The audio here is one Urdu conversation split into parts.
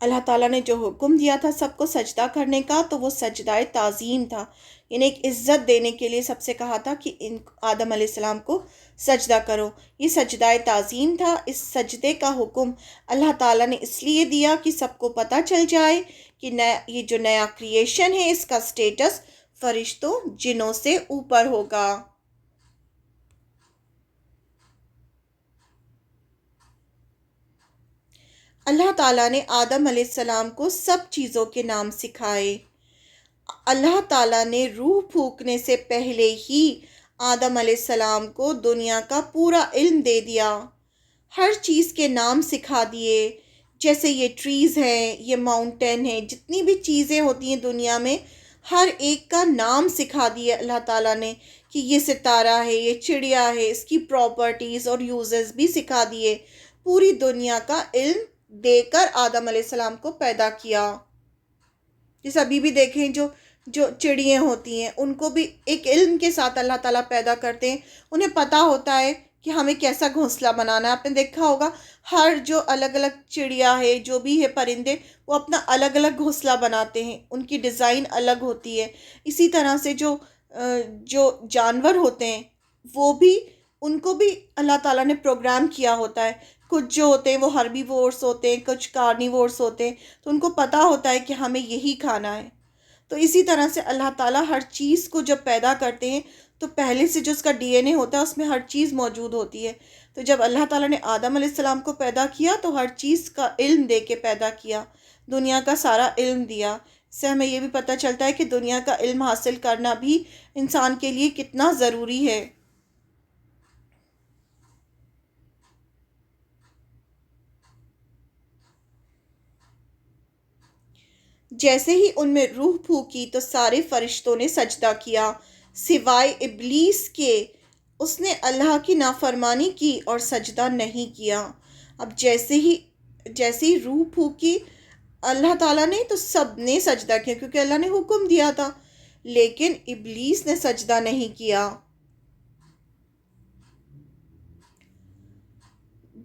اللہ تعالیٰ نے جو حکم دیا تھا سب کو سجدہ کرنے کا، تو وہ سجدہ تعظیم تھا، یعنی ایک عزت دینے کے لیے سب سے کہا تھا کہ ان آدم علیہ السلام کو سجدہ کرو، یہ سجدہ تعظیم تھا۔ اس سجدے کا حکم اللہ تعالیٰ نے اس لیے دیا کہ سب کو پتہ چل جائے کہ یہ جو نیا کریشن ہے اس کا سٹیٹس فرشتوں جنوں سے اوپر ہوگا۔ اللہ تعالیٰ نے آدم علیہ السلام کو سب چیزوں کے نام سکھائے۔ اللہ تعالیٰ نے روح پھونکنے سے پہلے ہی آدم علیہ السلام کو دنیا کا پورا علم دے دیا، ہر چیز کے نام سکھا دیے، جیسے یہ ٹریز ہیں، یہ ماؤنٹین ہیں، جتنی بھی چیزیں ہوتی ہیں دنیا میں ہر ایک کا نام سکھا دیے اللہ تعالیٰ نے، کہ یہ ستارہ ہے، یہ چڑیا ہے، اس کی پراپرٹیز اور یوزز بھی سکھا دیے، پوری دنیا کا علم دے کر آدم علیہ السلام کو پیدا کیا۔ جیسے ابھی بھی دیکھیں جو چڑیاں ہوتی ہیں ان کو بھی ایک علم کے ساتھ اللہ تعالیٰ پیدا کرتے ہیں، انہیں پتہ ہوتا ہے کہ ہمیں کیسا گھونسلہ بنانا ہے۔ آپ نے دیکھا ہوگا ہر جو الگ الگ چڑیا ہے، جو بھی ہے پرندے، وہ اپنا الگ الگ گھونسلہ بناتے ہیں، ان کی ڈیزائن الگ ہوتی ہے۔ اسی طرح سے جو جانور ہوتے ہیں وہ بھی، ان کو بھی اللہ تعالیٰ نے پروگرام کیا ہوتا ہے۔ کچھ جو ہوتے ہیں وہ ہربی وورس ہوتے ہیں، کچھ کارنیورس ہوتے ہیں، تو ان کو پتہ ہوتا ہے کہ ہمیں یہی کھانا ہے۔ تو اسی طرح سے اللہ تعالیٰ ہر چیز کو جب پیدا کرتے ہیں تو پہلے سے جو اس کا ڈی این اے ہوتا ہے اس میں ہر چیز موجود ہوتی ہے۔ تو جب اللہ تعالیٰ نے آدم علیہ السلام کو پیدا کیا تو ہر چیز کا علم دے کے پیدا کیا، دنیا کا سارا علم دیا۔ اس سے ہمیں یہ بھی پتہ چلتا ہے کہ دنیا کا علم حاصل کرنا بھی انسان کے لیے کتنا ضروری ہے۔ جیسے ہی ان میں روح پھونکی تو سارے فرشتوں نے سجدہ کیا سوائے ابلیس کے، اس نے اللہ کی نافرمانی کی اور سجدہ نہیں کیا۔ اب جیسے ہی روح پھونکی اللہ تعالیٰ نے تو سب نے سجدہ کیا، کیونکہ اللہ نے حکم دیا تھا، لیکن ابلیس نے سجدہ نہیں کیا۔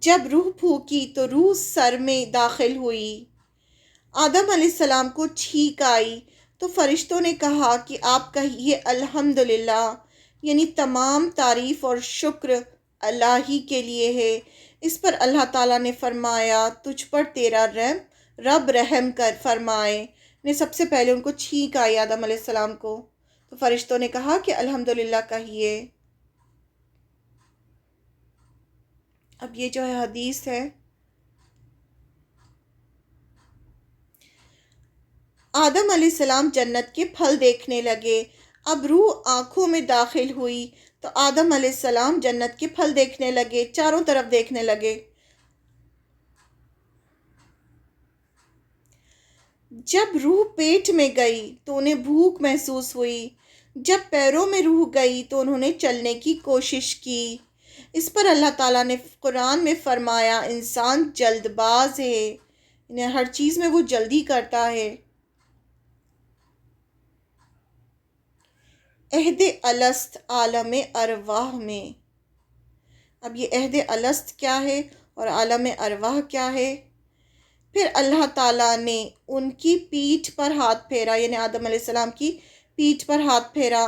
جب روح پھونکی تو روح سر میں داخل ہوئی، آدم علیہ السلام کو چھینک آئی تو فرشتوں نے کہا کہ آپ کہیے الحمدللہ، یعنی تمام تعریف اور شکر اللہ ہی کے لیے ہے۔ اس پر اللہ تعالیٰ نے فرمایا تجھ پر تیرا رب رحم کر فرمائے۔ نے سب سے پہلے ان کو چھینک آئی آدم علیہ السلام کو، تو فرشتوں نے کہا کہ الحمدللہ کہیے۔ اب یہ جو ہے حدیث ہے، آدم علیہ السلام جنت کے پھل دیکھنے لگے۔ اب روح آنکھوں میں داخل ہوئی تو آدم علیہ السلام جنت کے پھل دیکھنے لگے، چاروں طرف دیکھنے لگے۔ جب روح پیٹ میں گئی تو انہیں بھوک محسوس ہوئی، جب پیروں میں روح گئی تو انہوں نے چلنے کی کوشش کی۔ اس پر اللہ تعالیٰ نے قرآن میں فرمایا انسان جلد باز ہے، انہیں ہر چیز میں وہ جلدی کرتا ہے۔ عہد الست عالم ارواح میں، اب یہ عہد الست کیا ہے اور عالم ارواح کیا ہے؟ پھر اللہ تعالیٰ نے ان کی پیٹھ پر ہاتھ پھیرا، یعنی آدم علیہ السلام کی پیٹھ پر ہاتھ پھیرا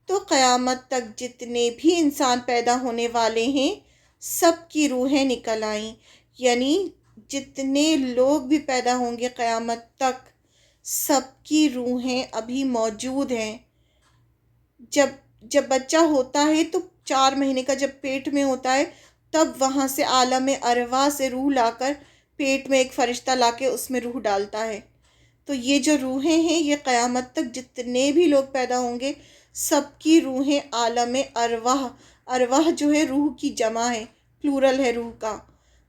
تو قیامت تک جتنے بھی انسان پیدا ہونے والے ہیں سب کی روحیں نکل آئیں، یعنی جتنے لوگ بھی پیدا ہوں گے قیامت تک سب کی روحیں ابھی موجود ہیں۔ جب بچہ ہوتا ہے تو 4 مہینے کا جب پیٹ میں ہوتا ہے تب وہاں سے عالم ارواح سے روح لا کر پیٹ میں ایک فرشتہ لا کے اس میں روح ڈالتا ہے۔ تو یہ جو روحیں ہیں یہ قیامت تک جتنے بھی لوگ پیدا ہوں گے سب کی روحیں عالم ارواح، ارواح جو ہے روح کی جمع ہے، پلورل ہے روح کا،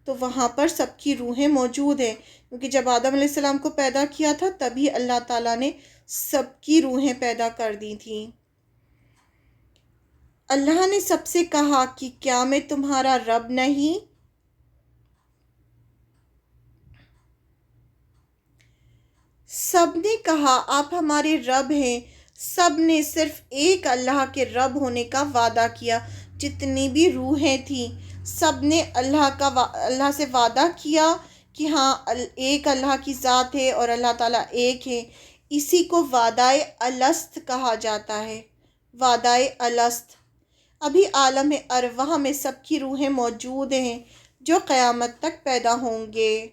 تو وہاں پر سب کی روحیں موجود ہیں، کیونکہ جب آدم علیہ السلام کو پیدا کیا تھا تبھی اللہ تعالیٰ نے سب کی روحیں پیدا کر دی تھیں۔ اللہ نے سب سے کہا کہ کیا میں تمہارا رب نہیں؟ سب نے کہا آپ ہمارے رب ہیں۔ سب نے صرف ایک اللہ کے رب ہونے کا وعدہ کیا، جتنی بھی روحیں تھیں سب نے اللہ سے وعدہ کیا کہ ہاں ایک اللہ کی ذات ہے اور اللہ تعالیٰ ایک ہے، اسی کو وعدہ الست کہا جاتا ہے۔ وعدہ الست۔ ابھی عالم ارواح میں سب کی روحیں موجود ہیں جو قیامت تک پیدا ہوں گے۔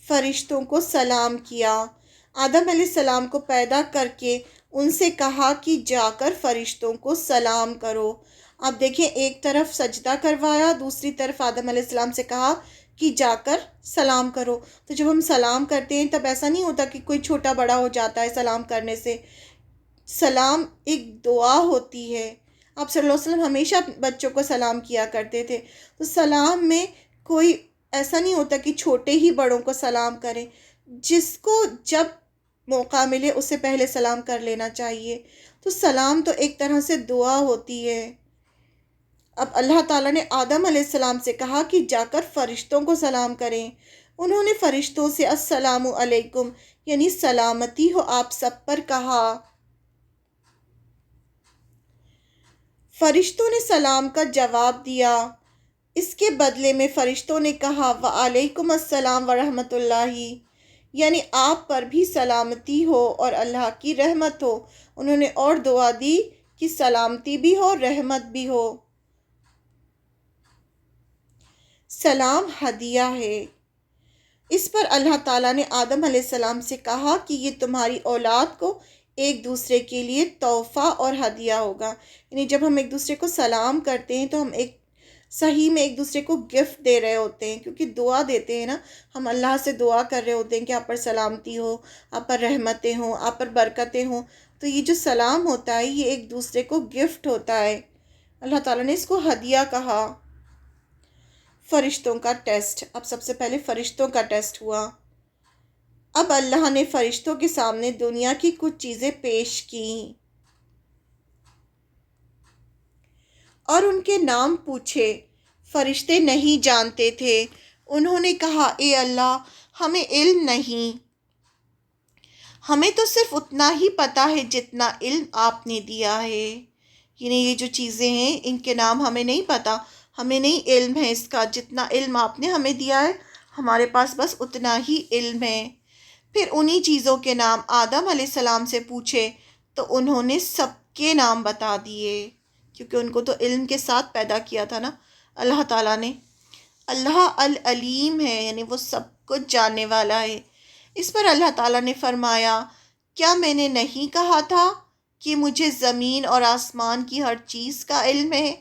فرشتوں کو سلام کیا۔ آدم علیہ السلام کو پیدا کر کے ان سے کہا کہ جا کر فرشتوں کو سلام کرو۔ اب دیکھیں، ایک طرف سجدہ کروایا، دوسری طرف آدم علیہ السلام سے کہا کہ جا کر سلام کرو۔ تو جب ہم سلام کرتے ہیں تب ایسا نہیں ہوتا کہ کوئی چھوٹا بڑا ہو جاتا ہے سلام کرنے سے۔ سلام ایک دعا ہوتی ہے۔ آپ صلی اللہ علیہ وسلم ہمیشہ بچوں کو سلام کیا کرتے تھے۔ تو سلام میں کوئی ایسا نہیں ہوتا کہ چھوٹے ہی بڑوں کو سلام کریں، جس کو جب موقع ملے اسے پہلے سلام کر لینا چاہیے۔ تو سلام تو ایک طرح سے دعا ہوتی ہے۔ اب اللہ تعالیٰ نے آدم علیہ السلام سے کہا کہ جا کر فرشتوں کو سلام کریں۔ انہوں نے فرشتوں سے السلام علیکم یعنی سلامتی ہو آپ سب پر کہا۔ فرشتوں نے سلام کا جواب دیا۔ اس کے بدلے میں فرشتوں نے کہا وعلیکم السلام ورحمۃ اللہ، یعنی آپ پر بھی سلامتی ہو اور اللہ کی رحمت ہو۔ انہوں نے اور دعا دی کہ سلامتی بھی ہو، رحمت بھی ہو۔ سلام ہدیہ ہے۔ اس پر اللہ تعالیٰ نے آدم علیہ السلام سے کہا کہ یہ تمہاری اولاد کو ایک دوسرے کے لیے تحفہ اور ہدیہ ہوگا۔ یعنی جب ہم ایک دوسرے کو سلام کرتے ہیں تو ہم ایک صحیح میں ایک دوسرے کو گفٹ دے رہے ہوتے ہیں، کیونکہ دعا دیتے ہیں نا، ہم اللہ سے دعا کر رہے ہوتے ہیں کہ آپ پر سلامتی ہو، آپ پر رحمتیں ہوں، آپ پر برکتیں ہوں۔ تو یہ جو سلام ہوتا ہے یہ ایک دوسرے کو گفٹ ہوتا ہے۔ اللہ تعالیٰ نے اس کو ہدیہ کہا۔ فرشتوں کا ٹیسٹ۔ اب سب سے پہلے فرشتوں کا ٹیسٹ ہوا۔ اب اللہ نے فرشتوں کے سامنے دنیا کی کچھ چیزیں پیش کیں اور ان کے نام پوچھے۔ فرشتے نہیں جانتے تھے۔ انہوں نے کہا اے اللہ، ہمیں علم نہیں، ہمیں تو صرف اتنا ہی پتہ ہے جتنا علم آپ نے دیا ہے۔ یعنی یہ جو چیزیں ہیں ان کے نام ہمیں نہیں پتہ، ہمیں نہیں علم ہے اس کا، جتنا علم آپ نے ہمیں دیا ہے ہمارے پاس بس اتنا ہی علم ہے۔ پھر انہی چیزوں کے نام آدم علیہ السلام سے پوچھے تو انہوں نے سب کے نام بتا دیے، کیونکہ ان کو تو علم کے ساتھ پیدا کیا تھا نا اللہ تعالیٰ نے۔ اللہ العلیم ہے، یعنی وہ سب کچھ جاننے والا ہے۔ اس پر اللہ تعالیٰ نے فرمایا کیا میں نے نہیں کہا تھا کہ مجھے زمین اور آسمان کی ہر چیز کا علم ہے؟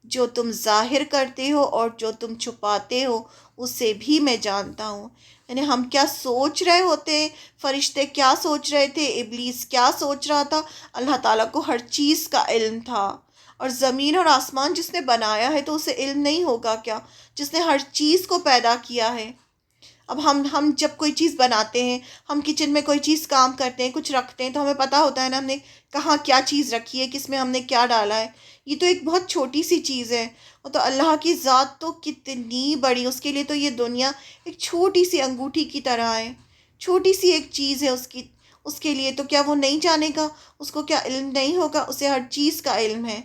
جو تم ظاہر کرتے ہو اور جو تم چھپاتے ہو اسے بھی میں جانتا ہوں۔ یعنی ہم کیا سوچ رہے ہوتے، فرشتے کیا سوچ رہے تھے، ابلیس کیا سوچ رہا تھا، اللہ تعالیٰ کو ہر چیز کا علم تھا۔ اور زمین اور آسمان جس نے بنایا ہے تو اسے علم نہیں ہوگا کیا، جس نے ہر چیز کو پیدا کیا ہے۔ اب ہم جب کوئی چیز بناتے ہیں، ہم کچن میں کوئی چیز کام کرتے ہیں، کچھ رکھتے ہیں تو ہمیں پتہ ہوتا ہے نا ہم نے کہاں کیا چیز رکھی ہے، کس میں ہم نے کیا ڈالا ہے۔ یہ تو ایک بہت چھوٹی سی چیز ہے، اور تو اللہ کی ذات تو کتنی بڑی، اس کے لیے تو یہ دنیا ایک چھوٹی سی انگوٹھی کی طرح ہے، چھوٹی سی ایک چیز ہے اس کے لیے تو کیا وہ نہیں جانے گا، اس کو کیا علم نہیں ہوگا، اسے ہر چیز کا علم ہے۔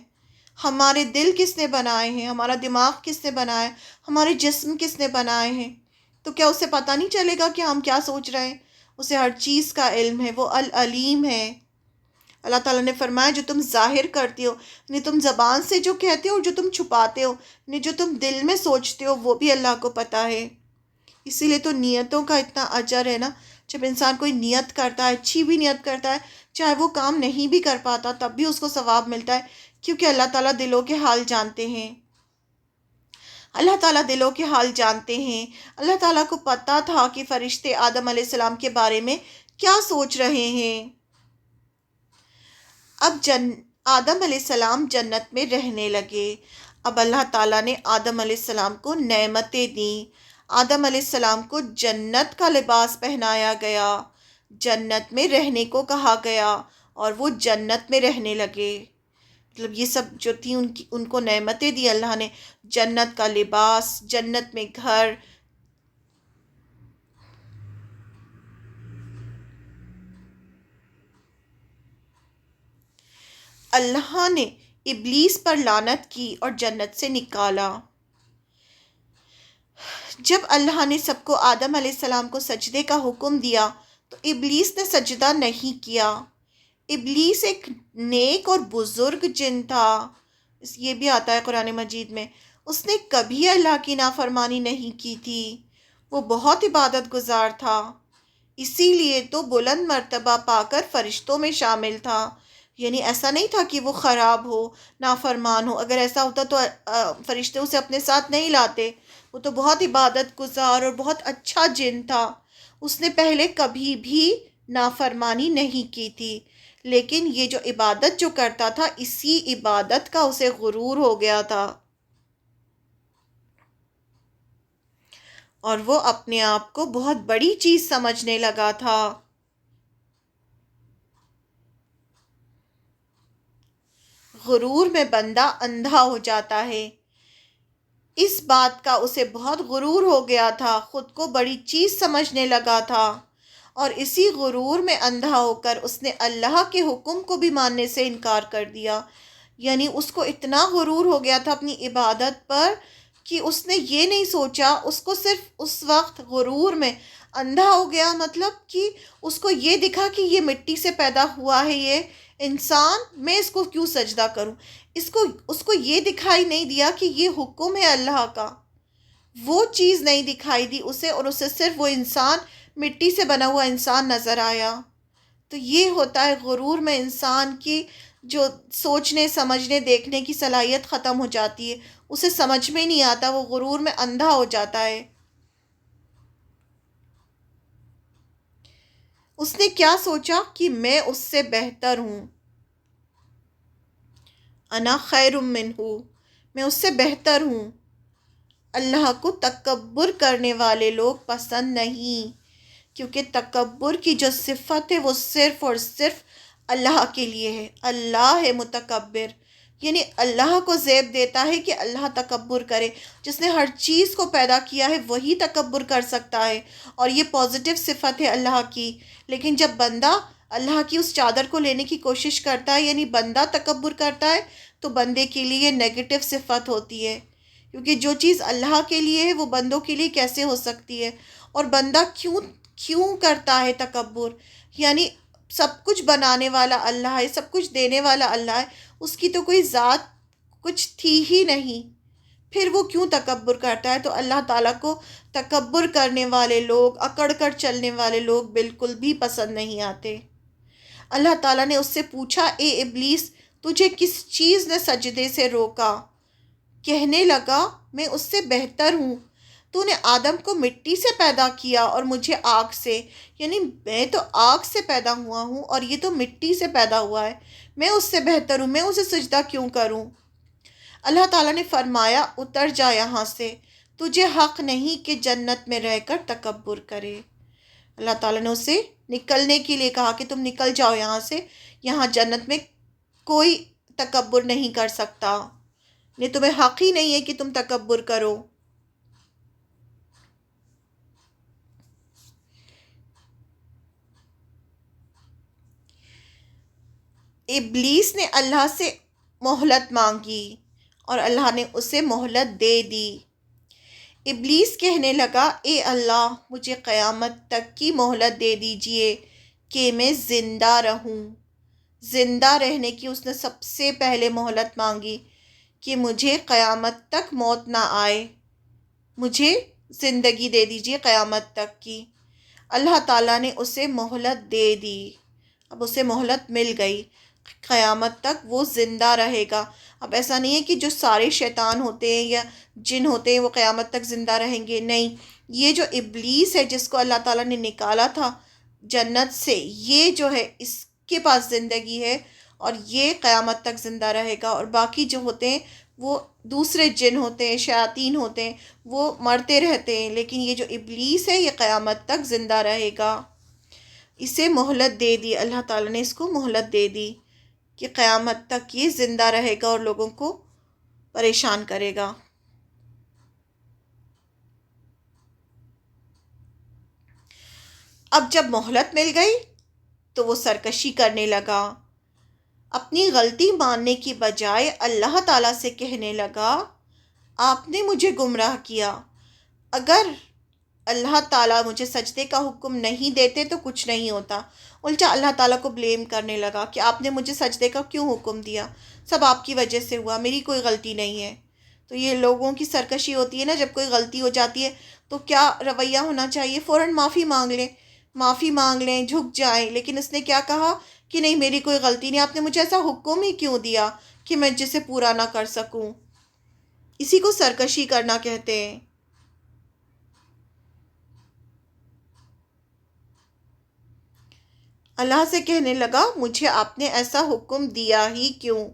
ہمارے دل کس نے بنائے ہیں، ہمارا دماغ کس نے بنایا ہے، ہمارے جسم کس نے بنائے ہیں، تو کیا اسے پتہ نہیں چلے گا کہ ہم کیا سوچ رہے ہیں؟ اسے ہر چیز کا علم ہے، وہ العلیم ہے۔ اللہ تعالیٰ نے فرمایا جو تم ظاہر کرتے ہو، یعنی تم زبان سے جو کہتے ہو، اور جو تم چھپاتے ہو، یعنی جو تم دل میں سوچتے ہو وہ بھی اللہ کو پتہ ہے۔ اسی لیے تو نیتوں کا اتنا اجر ہے نا، جب انسان کوئی نیت کرتا ہے، اچھی بھی نیت کرتا ہے، چاہے وہ کام نہیں بھی کر پاتا تب بھی اس کو ثواب ملتا ہے، کیونکہ اللہ تعالیٰ دلوں کے حال جانتے ہیں۔ اللہ تعالیٰ دلوں کے حال جانتے ہیں۔ اللہ تعالیٰ کو پتہ تھا کہ فرشتے آدم علیہ السلام کے بارے میں کیا سوچ رہے ہیں۔ اب آدم علیہ السلام جنت میں رہنے لگے۔ اب اللہ تعالیٰ نے آدم علیہ السلام کو نعمتیں دیں۔ آدم علیہ السلام کو جنت کا لباس پہنایا گیا، جنت میں رہنے کو کہا گیا، اور وہ جنت میں رہنے لگے۔ مطلب یہ سب جو تھی ان کو نعمتیں دی اللہ نے، جنت کا لباس، جنت میں گھر۔ اللہ نے ابلیس پر لعنت کی اور جنت سے نکالا۔ جب اللہ نے سب کو آدم علیہ السلام کو سجدے کا حکم دیا تو ابلیس نے سجدہ نہیں کیا۔ ابلیس ایک نیک اور بزرگ جن تھا، یہ بھی آتا ہے قرآن مجید میں۔ اس نے کبھی اللہ کی نافرمانی نہیں کی تھی، وہ بہت عبادت گزار تھا، اسی لیے تو بلند مرتبہ پا کر فرشتوں میں شامل تھا۔ یعنی ایسا نہیں تھا کہ وہ خراب ہو، نافرمان ہو، اگر ایسا ہوتا تو فرشتے اسے اپنے ساتھ نہیں لاتے۔ وہ تو بہت عبادت گزار اور بہت اچھا جن تھا، اس نے پہلے کبھی بھی نافرمانی نہیں کی تھی، لیکن یہ جو عبادت جو کرتا تھا، اسی عبادت کا اسے غرور ہو گیا تھا، اور وہ اپنے آپ کو بہت بڑی چیز سمجھنے لگا تھا۔ غرور میں بندہ اندھا ہو جاتا ہے، اس بات کا اسے بہت غرور ہو گیا تھا، خود کو بڑی چیز سمجھنے لگا تھا، اور اسی غرور میں اندھا ہو کر اس نے اللہ کے حکم کو بھی ماننے سے انکار کر دیا۔ یعنی اس کو اتنا غرور ہو گیا تھا اپنی عبادت پر کہ اس نے یہ نہیں سوچا، اس کو صرف اس وقت غرور میں اندھا ہو گیا، مطلب کہ اس کو یہ دکھا کہ یہ مٹی سے پیدا ہوا ہے، یہ انسان، میں اس کو کیوں سجدہ کروں۔ اس کو یہ دکھائی نہیں دیا کہ یہ حکم ہے اللہ کا، وہ چیز نہیں دکھائی دی اسے، اور اسے صرف وہ انسان، مٹی سے بنا ہوا انسان نظر آیا۔ تو یہ ہوتا ہے غرور میں انسان کی جو سوچنے سمجھنے دیکھنے کی صلاحیت ختم ہو جاتی ہے، اسے سمجھ میں نہیں آتا، وہ غرور میں اندھا ہو جاتا ہے۔ اس نے کیا سوچا کہ میں اس سے بہتر ہوں، انا خیر منہ، میں اس سے بہتر ہوں۔ اللہ کو تکبر کرنے والے لوگ پسند نہیں، کیونکہ تکبر کی جو صفت ہے وہ صرف اور صرف اللہ کے لیے ہے۔ اللہ ہے متکبر، یعنی اللہ کو زیب دیتا ہے کہ اللہ تکبر کرے۔ جس نے ہر چیز کو پیدا کیا ہے وہی تکبر کر سکتا ہے، اور یہ پازیٹیو صفت ہے اللہ کی۔ لیکن جب بندہ اللہ کی اس چادر کو لینے کی کوشش کرتا ہے، یعنی بندہ تکبر کرتا ہے، تو بندے کے لیے یہ نیگیٹو صفت ہوتی ہے، کیونکہ جو چیز اللہ کے لیے ہے وہ بندوں کے لیے کیسے ہو سکتی ہے؟ اور بندہ کیوں کرتا ہے تکبر؟ یعنی سب کچھ بنانے والا اللہ ہے، سب کچھ دینے والا اللہ ہے، اس کی تو کوئی ذات کچھ تھی ہی نہیں، پھر وہ کیوں تکبر کرتا ہے؟ تو اللہ تعالیٰ کو تکبر کرنے والے لوگ، اکڑ کر چلنے والے لوگ بالکل بھی پسند نہیں آتے۔ اللہ تعالیٰ نے اس سے پوچھا، اے ابلیس، تجھے کس چیز نے سجدے سے روکا؟ کہنے لگا، میں اس سے بہتر ہوں، تو نے آدم کو مٹی سے پیدا کیا اور مجھے آگ سے، یعنی میں تو آگ سے پیدا ہوا ہوں اور یہ تو مٹی سے پیدا ہوا ہے، میں اس سے بہتر ہوں، میں اسے سجدہ کیوں کروں؟ اللہ تعالیٰ نے فرمایا، اتر جا یہاں سے، تجھے حق نہیں کہ جنت میں رہ کر تکبر کرے۔ اللہ تعالیٰ نے اسے نکلنے کے لیے کہا کہ تم نکل جاؤ یہاں سے، یہاں جنت میں کوئی تکبر نہیں کر سکتا، یہ تمہیں حق ہی نہیں ہے کہ تم تکبر کرو۔ ابلیس نے اللہ سے مہلت مانگی اور اللہ نے اسے مہلت دے دی۔ ابلیس کہنے لگا، اے اللہ، مجھے قیامت تک کی مہلت دے دیجئے کہ میں زندہ رہوں۔ زندہ رہنے کی اس نے سب سے پہلے مہلت مانگی کہ مجھے قیامت تک موت نہ آئے، مجھے زندگی دے دیجئے قیامت تک کی۔ اللہ تعالیٰ نے اسے مہلت دے دی، اب اسے مہلت مل گئی، قیامت تک وہ زندہ رہے گا۔ اب ایسا نہیں ہے کہ جو سارے شیطان ہوتے ہیں یا جن ہوتے ہیں وہ قیامت تک زندہ رہیں گے، نہیں، یہ جو ابلیس ہے جس کو اللہ تعالیٰ نے نکالا تھا جنت سے، یہ جو ہے اس کے پاس زندگی ہے اور یہ قیامت تک زندہ رہے گا، اور باقی جو ہوتے ہیں وہ دوسرے جن ہوتے ہیں، شیاطین ہوتے ہیں، وہ مرتے رہتے ہیں، لیکن یہ جو ابلیس ہے یہ قیامت تک زندہ رہے گا۔ اسے مہلت دے دی، اللہ تعالیٰ نے اس کو مہلت دے دی کہ قیامت تک یہ زندہ رہے گا اور لوگوں کو پریشان کرے گا۔ اب جب مہلت مل گئی تو وہ سرکشی کرنے لگا، اپنی غلطی ماننے کی بجائے اللہ تعالیٰ سے کہنے لگا، آپ نے مجھے گمراہ کیا، اگر اللہ تعالیٰ مجھے سجدے کا حکم نہیں دیتے تو کچھ نہیں ہوتا۔ الٹا اللہ تعالیٰ کو بلیم کرنے لگا کہ آپ نے مجھے سجدے کا کیوں حکم دیا، سب آپ کی وجہ سے ہوا، میری کوئی غلطی نہیں ہے۔ تو یہ لوگوں کی سرکشی ہوتی ہے نا، جب کوئی غلطی ہو جاتی ہے تو کیا رویہ ہونا چاہیے؟ فوراً معافی مانگ لیں، معافی مانگ لیں، جھک جائیں۔ لیکن اس نے کیا کہا کہ نہیں، میری کوئی غلطی نہیں، آپ نے مجھے ایسا حکم ہی کیوں دیا کہ میں جسے پورا نہ کر سکوں؟ اسی کو سرکشی کرنا کہتے ہیں۔ اللہ سے کہنے لگا مجھے آپ نے ایسا حکم دیا ہی کیوں؟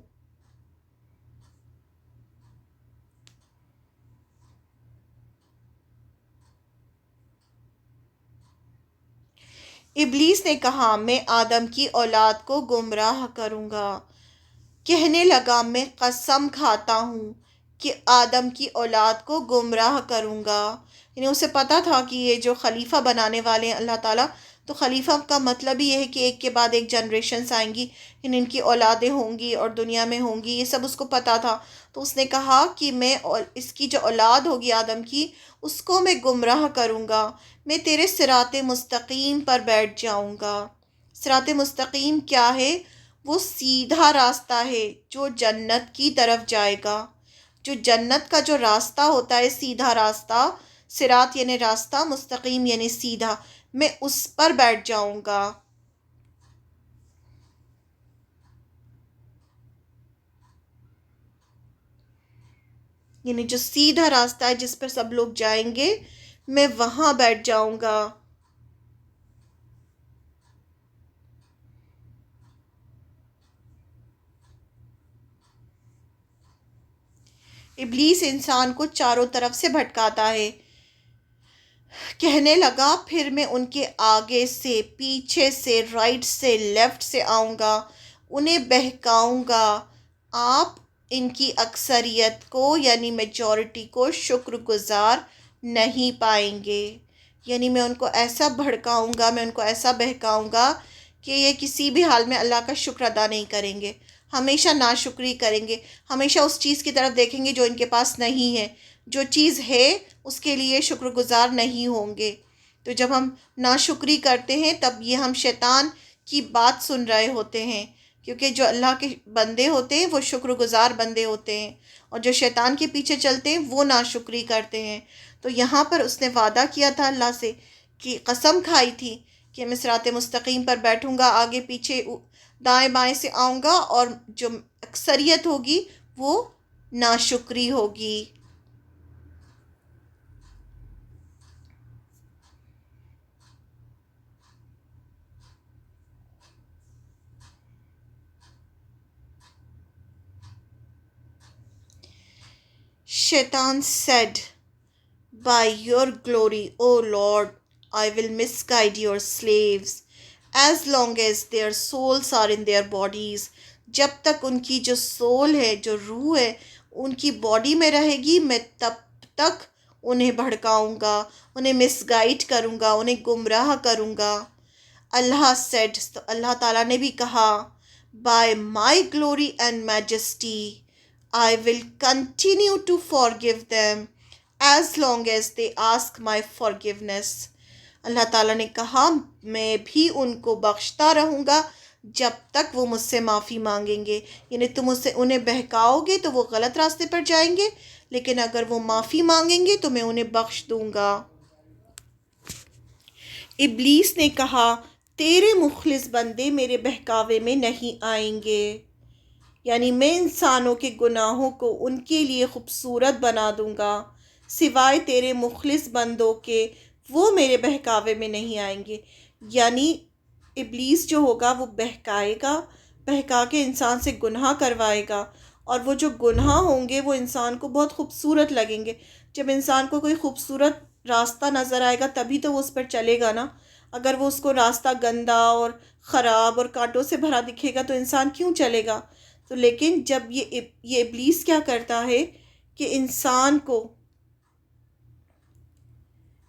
ابلیس نے کہا میں آدم کی اولاد کو گمراہ کروں گا۔ کہنے لگا میں قسم کھاتا ہوں کہ آدم کی اولاد کو گمراہ کروں گا۔ یعنی اسے پتا تھا کہ یہ جو خلیفہ بنانے والے ہیں اللہ تعالیٰ، تو خلیفہ کا مطلب ہی یہ ہے کہ ایک کے بعد ایک جنریشنز آئیں گی، یعنی ان کی اولادیں ہوں گی اور دنیا میں ہوں گی، یہ سب اس کو پتا تھا۔ تو اس نے کہا کہ میں اس کی جو اولاد ہوگی آدم کی، اس کو میں گمراہ کروں گا، میں تیرے صراط مستقیم پر بیٹھ جاؤں گا۔ صراط مستقیم کیا ہے؟ وہ سیدھا راستہ ہے جو جنت کی طرف جائے گا۔ جو جنت کا جو راستہ ہوتا ہے، سیدھا راستہ، صراط یعنی راستہ، مستقیم یعنی سیدھا، میں اس پر بیٹھ جاؤں گا۔ یعنی جو سیدھا راستہ ہے جس پر سب لوگ جائیں گے، میں وہاں بیٹھ جاؤں گا۔ ابلیس انسان کو چاروں طرف سے بھٹکاتا ہے۔ کہنے لگا پھر میں ان کے آگے سے، پیچھے سے، رائٹ سے، لیفٹ سے آؤں گا، انہیں بہکاؤں گا۔ آپ ان کی اکثریت کو یعنی میجورٹی کو شکر گزار نہیں پائیں گے۔ یعنی میں ان کو ایسا بھڑکاؤں گا، میں ان کو ایسا بہکاؤں گا کہ یہ کسی بھی حال میں اللہ کا شکر ادا نہیں کریں گے، ہمیشہ ناشکری کریں گے، ہمیشہ اس چیز کی طرف دیکھیں گے جو ان کے پاس نہیں ہے، جو چیز ہے اس کے لیے شکر گزار نہیں ہوں گے۔ تو جب ہم ناشکری کرتے ہیں تب یہ ہم شیطان کی بات سن رہے ہوتے ہیں، کیونکہ جو اللہ کے بندے ہوتے ہیں وہ شکر گزار بندے ہوتے ہیں، اور جو شیطان کے پیچھے چلتے ہیں وہ ناشکری کرتے ہیں۔ تو یہاں پر اس نے وعدہ کیا تھا اللہ سے، کہ قسم کھائی تھی کہ میں صراط مستقیم پر بیٹھوں گا، آگے پیچھے دائیں بائیں سے آؤں گا، اور جو اکثریت ہوگی وہ ناشکری ہوگی۔ Shaitan said, by your glory, O Lord, I will misguide your slaves as long as their souls are in their bodies. جب تک ان کی جو سول ہے، جو روح ہے، ان کی باڈی میں رہے گی، میں تب تک انہیں بھڑکاؤں گا، انہیں مس گائڈ کروں گا، انہیں گمراہ کروں گا۔ اللہ said، تو اللہ تعالیٰ نے بھی کہا، by my glory and majesty I will continue to forgive them as long as they ask my forgiveness۔ اللہ تعالیٰ نے کہا میں بھی ان کو بخشتا رہوں گا جب تک وہ مجھ سے معافی مانگیں گے۔ یعنی تم اسے انہیں بہکاؤ گے تو وہ غلط راستے پر جائیں گے، لیکن اگر وہ معافی مانگیں گے تو میں انہیں بخش دوں گا۔ ابلیس نے کہا تیرے مخلص بندے میرے بہکاوے میں نہیں آئیں گے، یعنی میں انسانوں کے گناہوں کو ان کے لیے خوبصورت بنا دوں گا، سوائے تیرے مخلص بندوں کے وہ میرے بہکاوے میں نہیں آئیں گے۔ یعنی ابلیس جو ہوگا وہ بہکائے گا، بہکا کے انسان سے گناہ کروائے گا، اور وہ جو گناہ ہوں گے وہ انسان کو بہت خوبصورت لگیں گے۔ جب انسان کو کوئی خوبصورت راستہ نظر آئے گا تبھی تو وہ اس پر چلے گا نا۔ اگر وہ اس کو راستہ گندا اور خراب اور کانٹوں سے بھرا دکھے گا تو انسان کیوں چلے گا؟ تو لیکن جب یہ ابلیس کیا کرتا ہے کہ انسان کو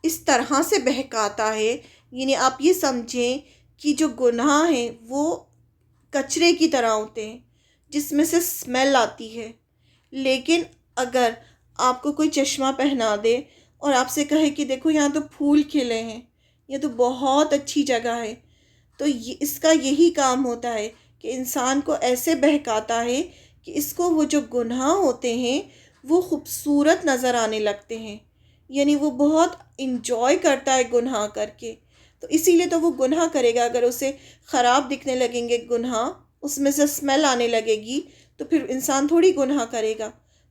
اس طرح سے بہکاتا ہے، یعنی آپ یہ سمجھیں کہ جو گناہ ہیں وہ کچرے کی طرح ہوتے ہیں جس میں سے اسمیل آتی ہے، لیکن اگر آپ کو کوئی چشمہ پہنا دے اور آپ سے کہے کہ دیکھو یہاں تو پھول کھلے ہیں، یہ تو بہت اچھی جگہ ہے، تو اس کا یہی کام ہوتا ہے کہ انسان کو ایسے بہکاتا ہے کہ اس کو وہ جو گناہ ہوتے ہیں وہ خوبصورت نظر آنے لگتے ہیں، یعنی وہ بہت انجوائے کرتا ہے گناہ کر کے، تو اسی لیے تو وہ گناہ کرے گا۔ اگر اسے خراب دکھنے لگیں گے گناہ، اس میں سے اسمیل آنے لگے گی، تو پھر انسان تھوڑی گناہ کرے گا۔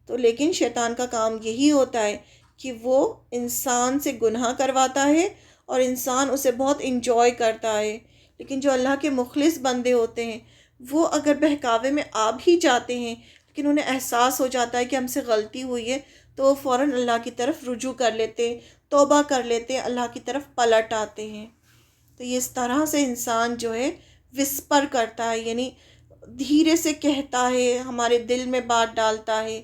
تو لیکن شیطان کا کام یہی ہوتا ہے کہ وہ انسان سے گناہ کرواتا ہے اور انسان اسے بہت انجوائے کرتا ہے۔ لیکن جو اللہ کے مخلص بندے ہوتے ہیں وہ اگر بہکاوے میں آ بھی جاتے ہیں لیکن انہیں احساس ہو جاتا ہے کہ ہم سے غلطی ہوئی ہے، تو وہ فوراً اللہ کی طرف رجوع کر لیتے ہیں، توبہ کر لیتے ہیں، اللہ کی طرف پلٹ آتے ہیں۔ تو یہ اس طرح سے انسان جو ہے وسپر کرتا ہے، یعنی دھیرے سے کہتا ہے، ہمارے دل میں بات ڈالتا ہے۔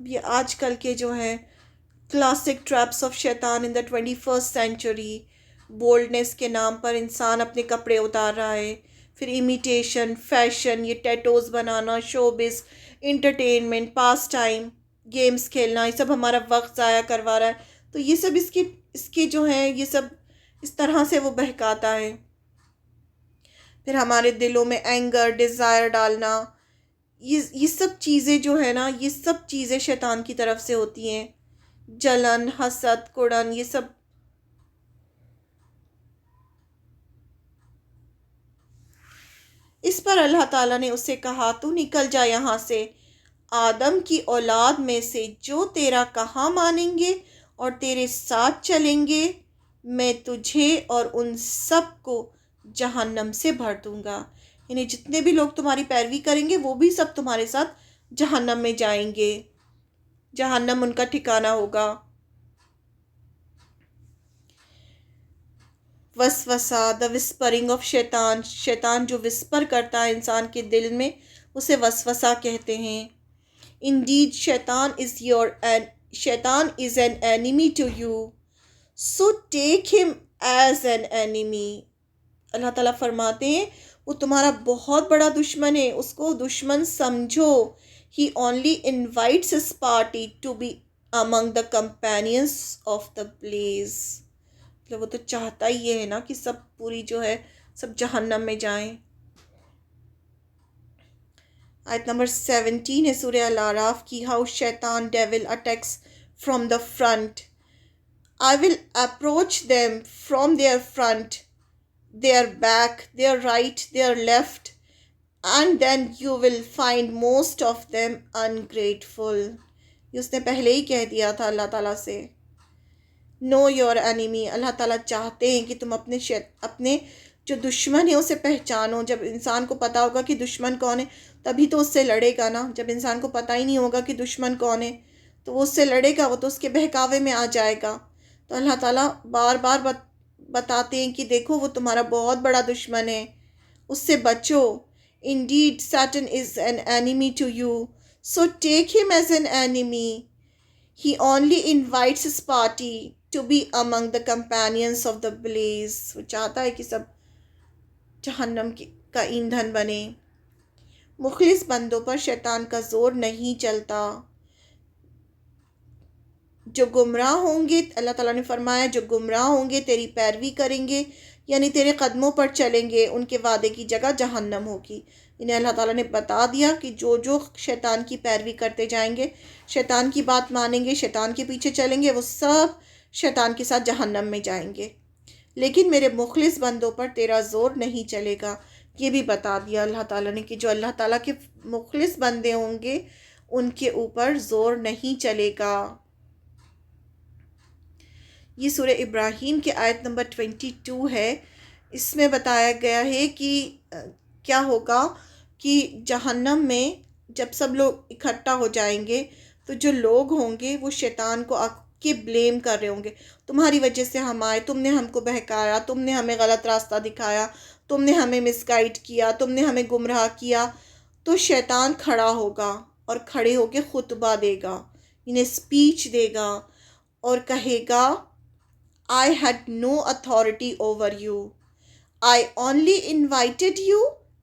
یہ آج کل کے جو ہیں کلاسک ٹریپس آف شیطان ان دا 21st سینچری، بولڈنس کے نام پر انسان اپنے کپڑے اتار رہا ہے، پھر امیٹیشن، فیشن، یہ ٹیٹوز بنانا، شوبز، انٹرٹینمنٹ، پاس ٹائم، گیمز کھیلنا، یہ سب ہمارا وقت ضائع کروا رہا ہے۔ تو یہ سب اس کے جو ہیں یہ سب اس طرح سے وہ بہکاتا ہے۔ پھر ہمارے دلوں میں اینگر، ڈیزائر ڈالنا، یہ سب چیزیں جو ہے نا، یہ سب چیزیں شیطان کی طرف سے ہوتی ہیں۔ جلن، حسد، کڑن، یہ سب۔ اس پر اللہ تعالیٰ نے اسے کہا تو نکل جا یہاں سے، آدم کی اولاد میں سے جو تیرا کہا مانیں گے اور تیرے ساتھ چلیں گے، میں تجھے اور ان سب کو جہنم سے بھر دوں گا۔ یعنی جتنے بھی لوگ تمہاری پیروی کریں گے وہ بھی سب تمہارے ساتھ جہنم میں جائیں گے، جہنم ان کا ٹھکانہ ہوگا۔ وسوسہ، دا وسپرنگ آف شیطان، شیطان جو وسپر کرتا ہے انسان کے دل میں اسے وسوسہ کہتے ہیں۔ Indeed, Shaitan is an enemy to you, so take him as an enemy. اللہ تعالیٰ فرماتے ہیں وہ تمہارا بہت بڑا دشمن ہے، اس کو دشمن سمجھو۔ He only invites his party to be among the companions of the blaze. وہ تو چاہتا ہی یہ ہے نا کہ سب پوری جو ہے سب جہنم میں جائیں۔ آیت نمبر 17 ہے سورہ الاعراف کی، ہاؤ شیطان devil attacks from the front, I will approach them from their front, their back, their right, their left, and then you will find most of them ungrateful۔ یہ اس نے پہلے ہی کہہ دیا تھا اللہ تعالیٰ سے۔ نو یور انیمی، اللہ تعالیٰ چاہتے ہیں کہ تم اپنے جو دشمن ہے اسے پہچانو۔ جب انسان کو پتا ہوگا کہ دشمن کون ہے تبھی تو اس سے لڑے گا نا۔ جب انسان کو پتہ ہی نہیں ہوگا کہ دشمن کون ہے تو وہ اس سے لڑے گا، وہ تو اس کے بہکاوے میں آ جائے گا۔ تو اللہ تعالیٰ بار بار بتاتے ہیں کہ دیکھو وہ تمہارا بہت بڑا دشمن ہے، اس سے بچو۔ Indeed, Satan is an enemy to you, so take him as an enemy. He only invites his party to be among the companions of the blaze. وہ چاہتا ہے کہ سب جہنم کا ایندھن بنے۔ مخلص بندوں پر شیطان کا زور نہیں چلتا۔ جو گمراہ ہوں گے، اللہ تعالیٰ نے فرمایا جو گمراہ ہوں گے تیری پیروی کریں گے، یعنی تیرے قدموں پر چلیں گے، ان کے وعدے کی جگہ جہنم ہوگی۔ انہیں اللہ تعالیٰ نے بتا دیا کہ جو شیطان کی پیروی کرتے جائیں گے، شیطان کی بات مانیں گے، شیطان کے پیچھے چلیں گے، وہ سب شیطان کے ساتھ جہنم میں جائیں گے۔ لیکن میرے مخلص بندوں پر تیرا زور نہیں چلے گا۔ یہ بھی بتا دیا اللہ تعالیٰ نے کہ جو اللہ تعالیٰ کے مخلص بندے ہوں گے ان کے اوپر زور نہیں چلے گا۔ یہ سورہ ابراہیم کے آیت نمبر 22 ہے۔ اس میں بتایا گیا ہے کہ کیا ہوگا کہ جہنم میں جب سب لوگ اکٹھا ہو جائیں گے تو جو لوگ ہوں گے وہ شیطان کو کے بلیم کر رہے ہوں گے، تمہاری وجہ سے ہم آئے، تم نے ہم کو بہکایا، تم نے ہمیں غلط راستہ دکھایا، تم نے ہمیں مس گائیڈ کیا، تم نے ہمیں گمراہ کیا۔ تو شیطان کھڑا ہوگا اور کھڑے ہو کے خطبہ دے گا، انہیں اسپیچ دے گا اور کہے گا I had no authority over you. I only invited you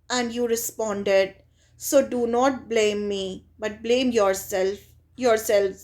and you responded. So do not blame me, but blame yourselves.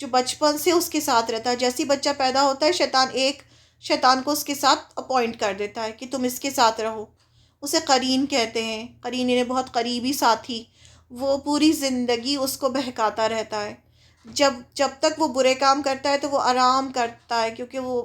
جو بچپن سے اس کے ساتھ رہتا ہے. جیسے ہی بچہ پیدا ہوتا ہے شیطان کو اس کے ساتھ اپوائنٹ کر دیتا ہے کہ تم اس کے ساتھ رہو. اسے قرین کہتے ہیں. قرین یعنی بہت قریبی ساتھی. وہ پوری زندگی اس کو بہکاتا رہتا ہے. جب تک وہ برے کام کرتا ہے تو وہ آرام کرتا ہے کیونکہ وہ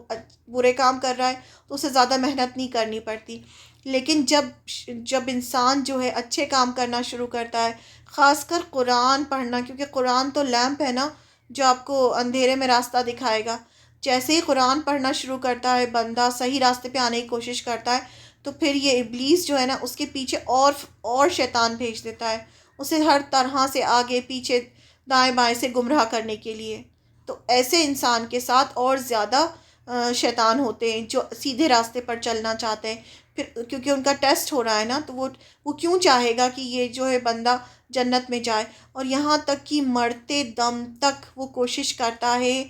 برے کام کر رہا ہے تو اسے زیادہ محنت نہیں کرنی پڑتی. لیکن جب انسان جو ہے اچھے کام کرنا شروع کرتا ہے، خاص کر قرآن پڑھنا، کیونکہ قرآن تو لیمپ ہے نا جو آپ کو اندھیرے میں راستہ دکھائے گا. جیسے ہی قرآن پڑھنا شروع کرتا ہے بندہ، صحیح راستے پہ آنے کی کوشش کرتا ہے، تو پھر یہ ابلیس جو ہے نا اس کے پیچھے اور شیطان بھیج دیتا ہے اسے ہر طرح سے آگے پیچھے دائیں بائیں سے گمراہ کرنے کے لیے. تو ایسے انسان کے ساتھ اور زیادہ شیطان ہوتے ہیں جو سیدھے راستے پر چلنا چاہتے ہیں. پھر کیونکہ ان کا ٹیسٹ ہو رہا ہے نا، تو وہ کیوں چاہے گا کہ یہ جو ہے بندہ جنت میں جائے. اور یہاں تک کہ مرتے دم تک وہ کوشش کرتا ہے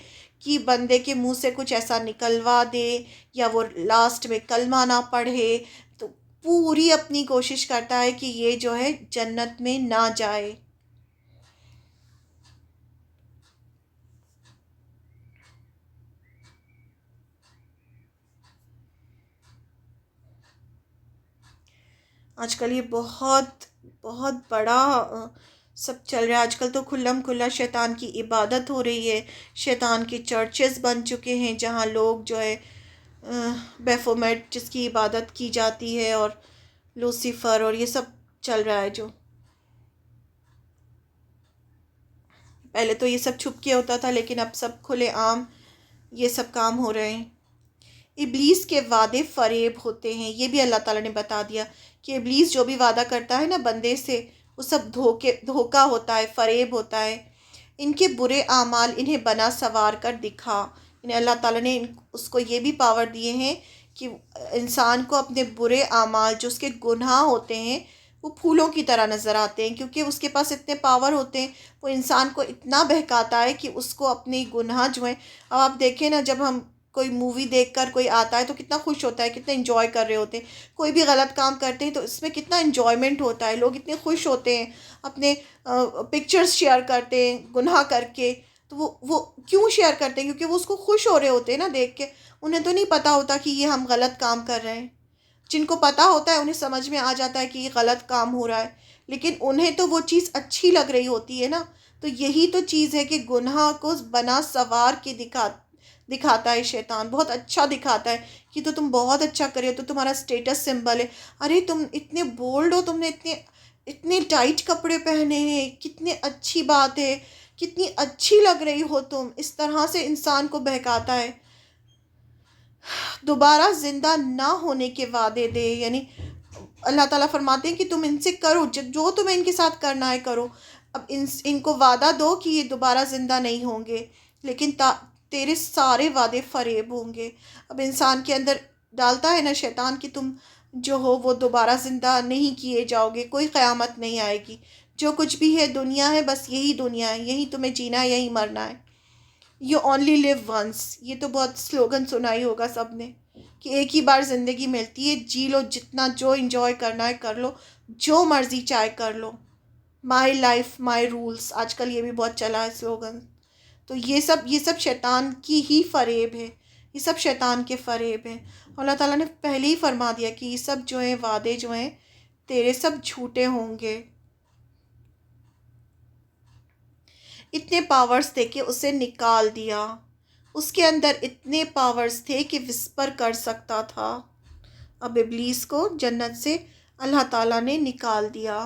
کہ بندے کے منہ سے کچھ ایسا نکلوا دے یا وہ لاسٹ میں کلمہ نہ پڑھے. تو پوری اپنی کوشش کرتا ہے کہ یہ جو ہے جنت میں نہ جائے. آج کل یہ بہت بہت بڑا سب چل رہا ہے. آج کل تو کھلم کھلا شیطان کی عبادت ہو رہی ہے. شیطان کے چرچز بن چکے ہیں جہاں لوگ جو ہے بیفومیٹ جس کی عبادت کی جاتی ہے، اور لوسیفر اور یہ سب چل رہا ہے. جو پہلے تو یہ سب چھپ کے ہوتا تھا لیکن اب سب کھلے عام یہ سب کام ہو رہے ہیں. ابلیس کے وعدے فریب ہوتے ہیں. یہ بھی اللہ تعالیٰ نے بتا دیا کہ ابلیس جو بھی وعدہ کرتا ہے نا بندے سے، وہ سب دھوکا ہوتا ہے، فریب ہوتا ہے. ان کے برے اعمال انہیں بنا سنوار کر دکھا. یعنی اللہ تعالیٰ نے اس کو یہ بھی پاور دیے ہیں کہ انسان کو اپنے برے اعمال جو اس کے گناہ ہوتے ہیں وہ پھولوں کی طرح نظر آتے ہیں، کیونکہ اس کے پاس اتنے پاور ہوتے ہیں. وہ انسان کو اتنا بہکاتا ہے کہ اس کو اپنے گناہ جو ہیں، اب آپ دیکھیں نا جب ہم کوئی مووی دیکھ کر کوئی آتا ہے تو کتنا خوش ہوتا ہے، کتنا انجوائے کر رہے ہوتے ہیں. کوئی بھی غلط کام کرتے ہیں تو اس میں کتنا انجوائمنٹ ہوتا ہے، لوگ اتنے خوش ہوتے ہیں، اپنے پکچرز شیئر کرتے ہیں گناہ کر کے. تو وہ کیوں شیئر کرتے ہیں؟ کیونکہ وہ اس کو خوش ہو رہے ہوتے ہیں نا دیکھ کے. انہیں تو نہیں پتہ ہوتا کہ یہ ہم غلط کام کر رہے ہیں. جن کو پتہ ہوتا ہے انہیں سمجھ میں آ جاتا ہے کہ یہ غلط کام ہو رہا ہے، لیکن انہیں تو وہ چیز اچھی لگ رہی ہوتی ہے نا. تو یہی تو چیز ہے کہ گناہ کو بنا سوار کے دکھاتا ہے شیطان. بہت اچھا دکھاتا ہے کہ تو تم بہت اچھا کر رہے ہو، تو تمہارا سٹیٹس سمبل ہے. ارے تم اتنے بولڈ ہو، تم نے اتنے ٹائٹ کپڑے پہنے ہیں، کتنی اچھی بات ہے، کتنی اچھی لگ رہی ہو تم. اس طرح سے انسان کو بہکاتا ہے. دوبارہ زندہ نہ ہونے کے وعدے دے. یعنی اللہ تعالیٰ فرماتے ہیں کہ تم ان سے کرو جو تمہیں ان کے ساتھ کرنا ہے کرو. اب ان کو وعدہ دو کہ یہ دوبارہ زندہ نہیں ہوں گے، لیکن تیرے سارے وعدے فریب ہوں گے. اب انسان کے اندر ڈالتا ہے نا شیطان کہ تم جو ہو وہ دوبارہ زندہ نہیں کیے جاؤ گے، کوئی قیامت نہیں آئے گی. جو کچھ بھی ہے دنیا ہے، بس یہی دنیا ہے، یہی تمہیں جینا ہے، یہی مرنا ہے. You only live once. یہ تو بہت سلوگن سنائی ہوگا سب نے کہ ایک ہی بار زندگی ملتی ہے، جی لو جتنا جو انجوائے کرنا ہے کر لو، جو مرضی چاہے کر لو. مائی لائف مائی رولس، آج کل یہ بھی بہت چلا ہے سلوگن. تو یہ سب شیطان کی ہی فریب ہے. یہ سب شیطان کے فریب ہیں. اللہ تعالیٰ نے پہلے ہی فرما دیا کہ یہ سب جو ہیں وعدے جو ہیں تیرے سب جھوٹے ہوں گے. اتنے پاورز تھے کہ اسے نکال دیا. اس کے اندر اتنے پاورز تھے کہ وسپر کر سکتا تھا. اب ابلیس کو جنت سے اللہ تعالیٰ نے نکال دیا.